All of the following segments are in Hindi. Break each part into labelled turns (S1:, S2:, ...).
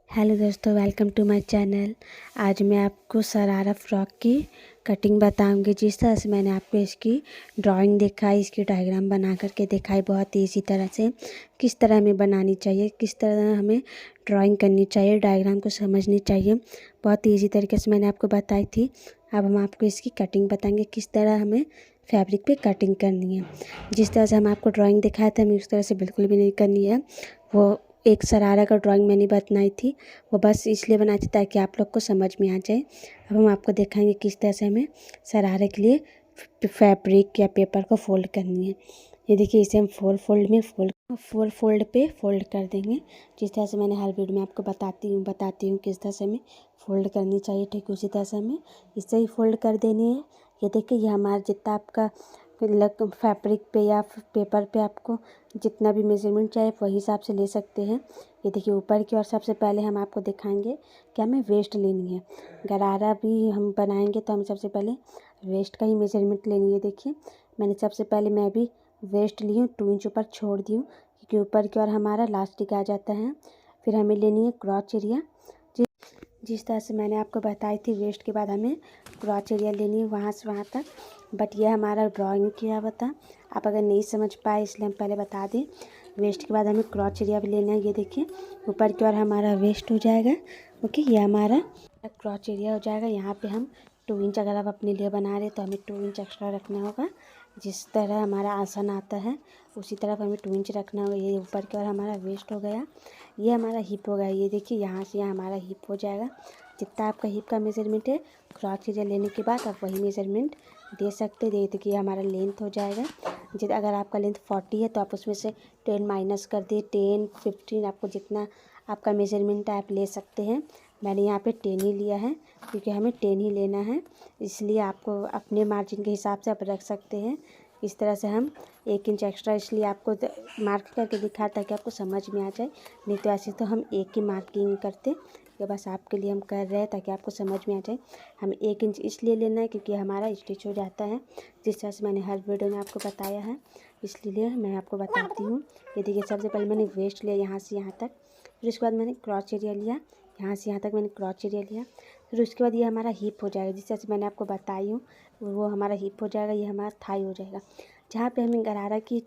S1: हेलो दोस्तों, वेलकम टू माय चैनल। आज मैं आपको शरारा फ्रॉक की कटिंग बताऊंगी। जिस तरह से मैंने आपको इसकी ड्राइंग दिखाई, इसकी डायग्राम बना करके दिखाई बहुत इसी तरह से किस तरह हमें बनानी चाहिए, किस तरह हमें ड्राइंग करनी चाहिए, डायग्राम को समझनी चाहिए, बहुत ईजी तरीके से मैंने आपको बताई थी। अब हम आपको इसकी कटिंग बताएंगे, किस तरह हमें फैब्रिक पे कटिंग करनी है। जिस तरह से हम आपको ड्राइंग दिखाए थे, हमें उस तरह से बिल्कुल भी नहीं करनी है। वो एक शरारा का ड्राइंग मैंने बनाई थी, वो बस इसलिए बनाई थी ताकि आप लोग को समझ में आ जाए। अब हम आपको दिखाएंगे किस तरह से हमें शरारे के लिए फैब्रिक या पेपर को फोल्ड करनी है। ये देखिए, इसे हम फोर फोल्ड पे फोल्ड कर देंगे। जिस तरह से मैंने हर वीडियो में आपको बताती हूँ किस तरह से हमें फ़ोल्ड करनी चाहिए, ठीक उसी तरह से हमें इसे ही फोल्ड कर देनी है। ये देखिए, ये हमारा जितना आपका फैब्रिक पे या पेपर पे आपको जितना भी मेजरमेंट चाहे वही हिसाब से ले सकते हैं। ये देखिए, ऊपर की ओर सबसे पहले हम आपको दिखाएंगे कि हमें वेस्ट लेनी है। गरारा भी हम बनाएंगे तो हमें सबसे पहले वेस्ट का ही मेजरमेंट लेनी है। देखिए, मैंने सबसे पहले मैं भी वेस्ट ली हूँ, 2 इंच ऊपर छोड़ दी हूँ क्योंकि ऊपर की ओर हमारा लास्टिक आ जाता है। फिर हमें लेनी है क्रॉच एरिया। जिस तरह से मैंने आपको बताई थी, वेस्ट के बाद हमें क्रॉच एरिया लेनी है वहाँ से वहाँ तक। बट यह हमारा ड्राइंग किया हुआ था, आप अगर नहीं समझ पाए इसलिए हम पहले बता दें। वेस्ट के बाद हमें क्रॉच एरिया भी लेना है। ये देखिए, ऊपर की ओर हमारा वेस्ट हो जाएगा। ओके, ये हमारा क्रॉच एरिया हो जाएगा। यहाँ पे हम 2 इंच अगर आप अपने लिए बना रहे तो हमें 2 इंच एक्स्ट्रा रखना होगा। जिस तरह हमारा आसन आता है उसी तरफ हमें 2 इंच रखना होगा। ये ऊपर की ओर हमारा वेस्ट हो गया, ये हमारा हिप हो गया। ये देखिए, यहाँ से यहाँ हमारा हिप हो जाएगा। जितना आपका हिप का मेजरमेंट है, क्रॉच एरिया लेने के बाद आप वही मेजरमेंट दे सकते हैं। देखिए, हमारा लेंथ हो जाएगा। जितना अगर आपका लेंथ 40 है तो आप उसमें से 10 माइनस कर दिए, 10 15 आपको जितना आपका मेजरमेंट है आप ले सकते हैं। मैंने यहाँ पे 10 ही लिया है क्योंकि हमें 10 ही लेना है, इसलिए आपको अपने मार्जिन के हिसाब से आप रख सकते हैं। इस तरह से हम 1 इंच एक्स्ट्रा इसलिए आपको मार्क करके दिखा ताकि आपको समझ में आ जाए। नहीं तो ऐसे तो हम एक ही मार्किंग करते, ये बस आपके लिए हम कर रहे हैं ताकि आपको समझ में आ जाए। हमें 1 इंच इसलिए लेना है क्योंकि हमारा स्टिच हो जाता है, जिस तरह से मैंने हर वीडियो में आपको बताया है, इसलिए मैं आपको बताती हूँ। ये देखिए, सबसे पहले मैंने वेस्ट लिया यहाँ से यहाँ तक, फिर उसके बाद मैंने क्रॉच एरिया लिया, यहाँ से यहाँ तक मैंने क्रॉच एरिया लिया। फिर उसके बाद ये हमारा हिप हो जाएगा, जिस तरह से मैंने आपको बताई हूँ वो हमारा हिप हो जाएगा। ये हमारा थाई हो जाएगा। जहाँ पे हमें गरारा की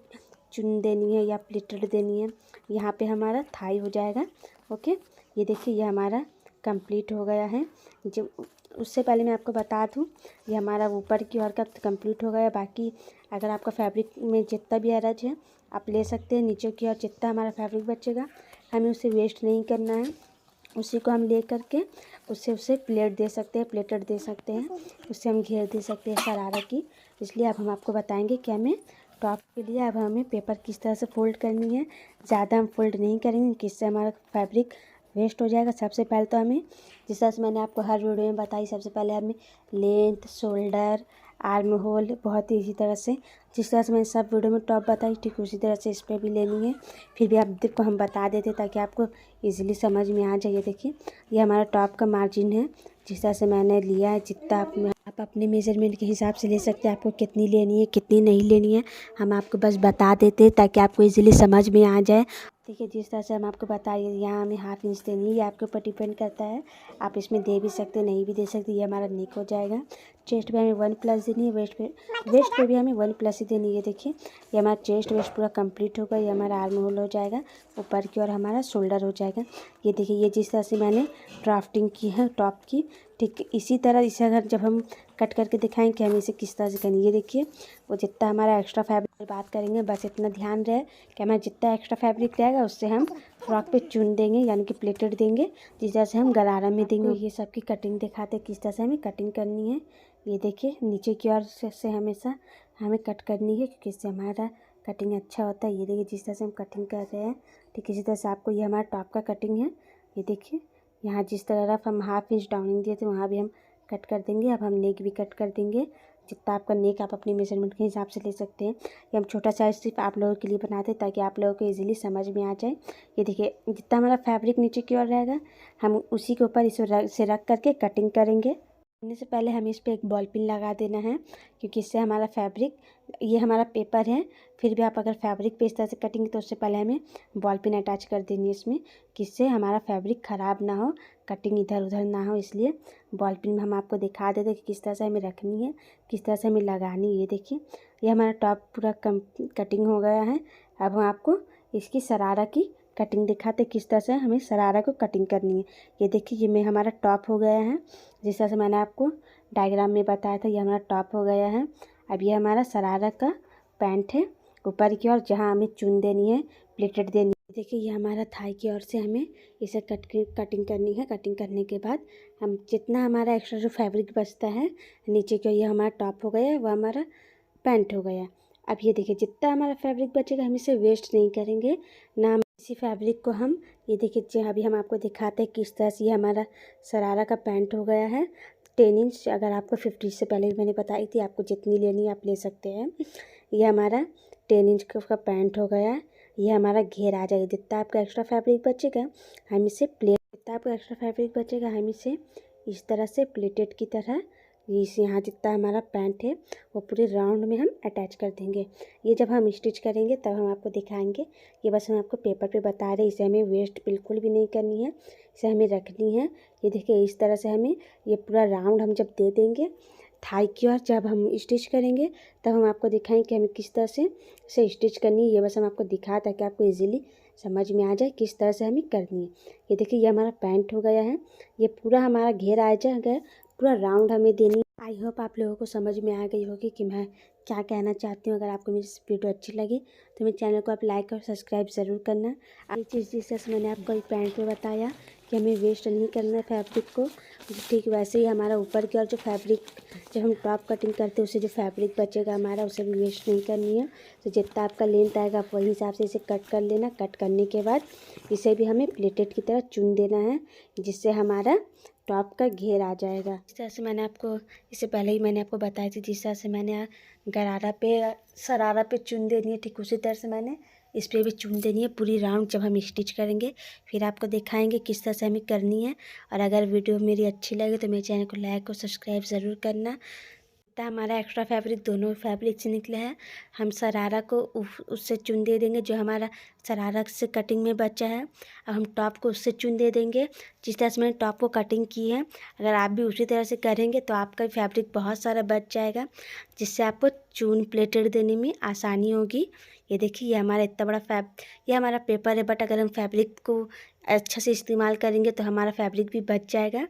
S1: चुन देनी है या प्लेटेड देनी है, यहाँ पे हमारा थाई हो जाएगा। ओके, ये देखिए, ये हमारा कंप्लीट हो गया है। जो उससे पहले मैं आपको बता दूँ, ये हमारा ऊपर की ओर का कंप्लीट हो गया। बाकी अगर आपका फैब्रिक में जितना भी अरज है आप ले सकते हैं। नीचे की ओर जितना हमारा फैब्रिक बचेगा हमें उसे वेस्ट नहीं करना है, उसी को हम ले करके उससे प्लेट दे सकते हैं, प्लेटेड दे सकते हैं, उससे हम घेर दे सकते हैं शरारा की। इसलिए अब हम आपको बताएंगे कि हमें टॉप के लिए अब हमें पेपर किस तरह से फ़ोल्ड करनी है। ज़्यादा हम फोल्ड नहीं करेंगे किससे हमारा फैब्रिक वेस्ट हो जाएगा। सबसे पहले तो हमें, जिस तरह से मैंने आपको हर वीडियो में बताई, सबसे पहले हमें लेंथ, शोल्डर, आर्म होल बहुत ही इसी तरह से, जिस तरह से मैंने सब वीडियो में टॉप बताई ठीक उसी तरह से इस पर भी लेनी है। फिर भी आप देखो हम बता देते ताकि आपको इजीली समझ में आ जाए। देखिए, ये हमारा टॉप का मार्जिन है, जिस तरह से मैंने लिया है। जितना आप अपने मेजरमेंट के हिसाब से ले सकते हैं, आपको कितनी लेनी है कितनी नहीं लेनी है हम आपको बस बता देते हैं ताकि आपको इजीली समझ में आ जाए। ठीक है, जिस तरह से हम आपको बताइए, यहाँ हमें 1/2 इंच देनी है, ये आपके ऊपर डिपेंड करता है, आप इसमें दे भी सकते नहीं भी दे सकते। ये हमारा नेक हो जाएगा। चेस्ट पे हमें 1+ देनी है, वेस्ट पे भी हमें 1+ ही देनी है। देखिए, ये हमारा चेस्ट वेस्ट पूरा कंप्लीट होगा। ये हमारा आर्म होल हो जाएगा, ऊपर की ओर हमारा शोल्डर हो जाएगा। ये देखिए, ये जिस तरह से मैंने ड्राफ्टिंग की है टॉप की, ठीक इसी तरह इसे अगर जब हम कट करके दिखाएं कि हमें इसे किस तरह से करनी है। ये देखिए, वो जितना हमारा एक्स्ट्रा फैब्रिक बात करेंगे, बस इतना ध्यान रहे कि हमारा जितना एक्स्ट्रा फैब्रिक रहेगा उससे हम फ्रॉक पे चुन देंगे, यानी कि प्लेटेड देंगे, जिस तरह से हम गरारा में देंगे। ये सब की कटिंग दिखाते किस तरह से हमें कटिंग करनी है। ये देखिए, नीचे की ओर से हमेशा हमें कट करनी है क्योंकि इससे हमारा कटिंग अच्छा होता है। ये देखिए, जिस तरह से हम कटिंग कर रहे हैं ठीक इसी तरह से आपको, ये हमारा टॉप का कटिंग है। ये देखिए, यहाँ जिस तरफ हम 1/2 इंच डाउनिंग दिए थे वहाँ भी हम कट कर देंगे। अब हम नेक भी कट कर देंगे। जितना आपका नेक आप अपने मेजरमेंट के हिसाब से ले सकते हैं। ये हम छोटा साइज सिर्फ आप लोगों के लिए बनाते हैं ताकि आप लोगों को इजीली समझ में आ जाए। ये देखिए, जितना हमारा फैब्रिक नीचे की ओर रहेगा हम उसी के ऊपर इसे रख करके कटिंग करेंगे। करने से पहले हमें इस पर एक बॉल पिन लगा देना है, क्योंकि इससे हमारा फैब्रिक, ये हमारा पेपर है, फिर भी आप अगर फैब्रिक पे इस तरह से कटिंग तो उससे पहले हमें बॉल पिन अटैच कर देनी है इसमें, जिससे हमारा फैब्रिक ख़राब ना हो, कटिंग इधर उधर ना हो। इसलिए बॉल पिन हम आपको दिखा देते कि किस तरह से हमें रखनी है, किस तरह से हमें लगानी है। ये देखिए, ये हमारा टॉप पूरा कटिंग हो गया है। अब हम आपको इसकी शरारा की कटिंग दिखाते किस तरह से हमें शरारा को कटिंग करनी है। ये देखिए, ये में हमारा टॉप हो गया है, जिस तरह से मैंने आपको डायग्राम में बताया था, ये हमारा टॉप हो गया है। अब ये हमारा शरारा का पैंट है ऊपर की ओर, जहाँ हमें चुन देनी है, प्लेटेड देनी है। देखिए, ये हमारा थाई की ओर से हमें इसे कटिंग करनी है। कटिंग करने के बाद हम जितना हमारा एक्स्ट्रा जो फैब्रिक बचता है नीचे की ओर, ये हमारा टॉप हो गया है, वह हमारा पैंट हो गया। अब ये देखिए, जितना हमारा फैब्रिक बचेगा हम इसे वेस्ट नहीं करेंगे ना। इसी फैब्रिक को हम, ये देखिए, जो अभी हम आपको दिखाते हैं किस तरह से ये हमारा शरारा का पैंट हो गया है 10 इंच। अगर आपको 50 से पहले भी मैंने बताई थी, आपको जितनी लेनी है आप ले सकते हैं। ये हमारा 10 इंच का पैंट हो गया है। ये हमारा घेर आ जाएगा। जितना आपका एक्स्ट्रा फैब्रिक बचेगा हम इसे जितना आपका एक्स्ट्रा फैब्रिक बचेगा हम इसे इस तरह से प्लेटेड की तरह, इस यहाँ जितना हमारा पैंट है वो पूरे राउंड में हम अटैच कर देंगे। ये जब हम स्टिच करेंगे तब हम आपको दिखाएंगे। ये बस हम आपको पेपर पे बता रहे हैं, इसे हमें वेस्ट बिल्कुल भी नहीं करनी है, इसे हमें रखनी है। ये देखिए, इस तरह से हमें ये पूरा राउंड हम जब दे देंगे थाई की ओर, जब हम स्टिच करेंगे तब हम आपको दिखाएंगे कि हमें किस तरह से स्टिच करनी है। ये बस हम आपको दिखा ताकि आपको ईजिली समझ में आ जाए किस तरह से हमें करनी है। ये देखिए, ये हमारा पैंट हो गया है। ये पूरा हमारा घेर आ जाएगा, पूरा राउंड हमें देनी। आई होप आप लोगों को समझ में आ गई होगी कि मैं क्या कहना चाहती हूँ। अगर आपको मेरी वीडियो अच्छी लगी तो मेरे चैनल को आप लाइक और सब्सक्राइब ज़रूर करना। ये चीज़ जिस तरह से मैंने आपको एक पैंट में बताया कि हमें वेस्ट नहीं करना है फैब्रिक को, ठीक वैसे ही हमारा ऊपर की ओर जो फैब्रिक, जब हम टॉप कटिंग करते हैं उससे जो फैब्रिक बचेगा हमारा, उसे भी वेस्ट नहीं करनी है। तो जितना आपका लेंथ आएगा आप वही हिसाब से इसे कट कर लेना। कट करने के बाद इसे भी हमें प्लेटेड की तरह चुन देना है, जिससे हमारा टॉप का घेर आ जाएगा। इस तरह से मैंने आपको, इससे पहले ही मैंने आपको बताई थी, जिस तरह से मैंने गरारा पे शरारा पे चुन देनी है, ठीक उसी तरह से मैंने इस पर भी चुन देनी है पूरी राउंड। जब हम स्टिच करेंगे फिर आपको दिखाएंगे किस तरह से हमें करनी है। और अगर वीडियो मेरी अच्छी लगे तो मेरे चैनल को लाइक और सब्सक्राइब ज़रूर करना। तो हमारा एक्स्ट्रा फैब्रिक दोनों फैब्रिक से निकला है, हम शरारा को उससे चुन दे देंगे जो हमारा शरारा से कटिंग में बचा है। अब हम टॉप को उससे चुन दे देंगे जिस तरह से मैंने टॉप को कटिंग की है। अगर आप भी उसी तरह से करेंगे तो आपका फैब्रिक बहुत सारा बच जाएगा, जिससे आपको चुन प्लेटेड देने में आसानी होगी। ये देखिए, ये हमारा इतना बड़ा ये हमारा पेपर है, बट अगर हम फैब्रिक को अच्छा से इस्तेमाल करेंगे तो हमारा फैब्रिक भी बच जाएगा।